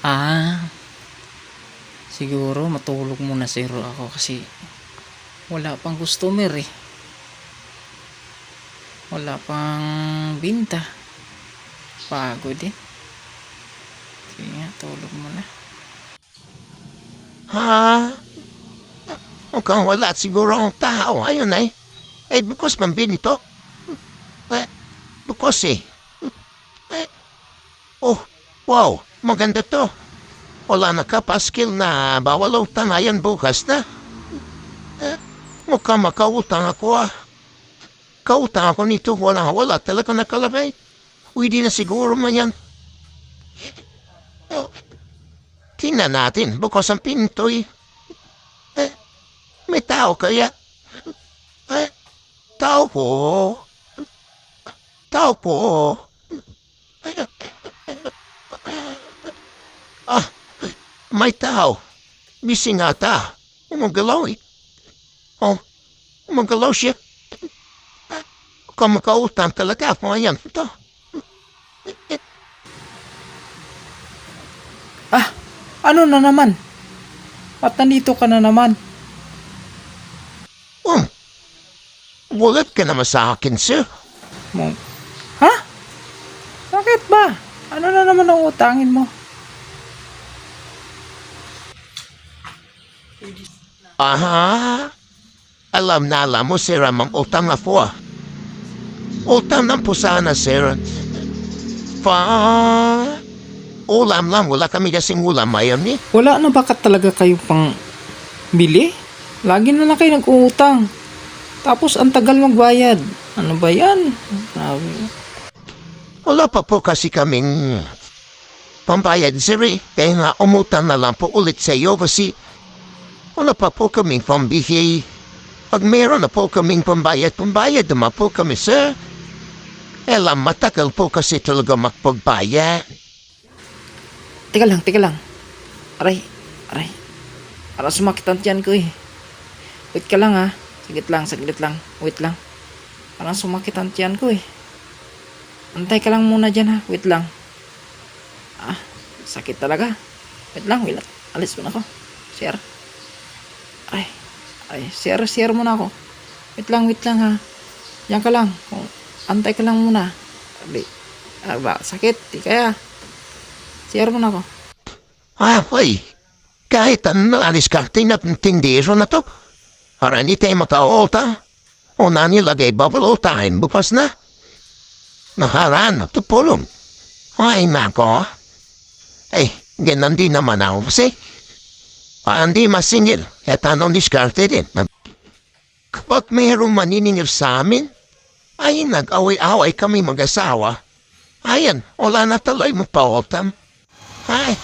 Ah, siguro matulog muna siguro ako kasi wala pang customer eh. Wala pang binta. Pagod eh. Sige nga, tulog muna. Ha? Mukhang wala siguro ang tao. Ayun ay. Eh, bukos man binito. Eh, bukos eh. Eh, oh, wow. Maganda to. Wala na kapaskil na bawal utang ayan bukas na. Eh, mukhang makautang ako ah. Kautang ako nito. Wala talaga nakalabay. Pwede na siguro man yan. Oh, tingnan natin. Bukas ang pinto eh. Eh, may tao kaya? Eh, tao po. Tao po. Ah, may tao. Missing ata. Umagalaw eh. Oh, umagalaw siya. Kung makautang talaga ako ngayon. Ito. Ah, ano na naman? Ba't nandito ka na naman? Bulat ka naman sa akin, sir. Mo. Ha? Bakit ba? Ano na naman ang utangin mo? Aha. Alam na alam mo, sir, ang utang ako ah. Utang ng pusana, sir. Ulam lang, wala kami kasing ulam ngayon eh. Wala na bakit talaga kayo pang bili? Lagi na lang kayo nag-uutang. Tapos ang tagal magbayad. Ano ba yan? Grabe. Wala pa po kasi kaming pambayad, sir eh. Kaya nga umutang na lang po ulit sa iyo kasi wala pa po kaming pambihi. Pag meron na po kaming pambayad naman po kami, sir. Alam, matagal po kasi talaga magpagbayad. Teka lang. Aray. Para sumakit ang tiyan ko eh. Wait ka lang ha. Saglit lang. Wait lang. Parang sumakit ang tiyan ko eh. Antay ka lang muna dyan ha. Wait lang. Ah, sakit talaga. Wait lang. Alis mo na ako. Share. Share muna ako. Wait lang ha. Diyan ka lang. Antay ka lang muna. Sakit. Di kaya. Share muna ako. Ay, kahit ano diskarte na tindero na to. Para hindi tayo makaota. O na nilagay bubble time bukas na. Naharaan na tupulong. Ay, nako. Eh, ganun din naman ako kasi. Hindi masingil. At anong diskarte din. Kapag mayroong maniningil sa amin, ay nag-away-away kami mag-asawa. Ayan, wala na tuloy mo pa-otam. Ay.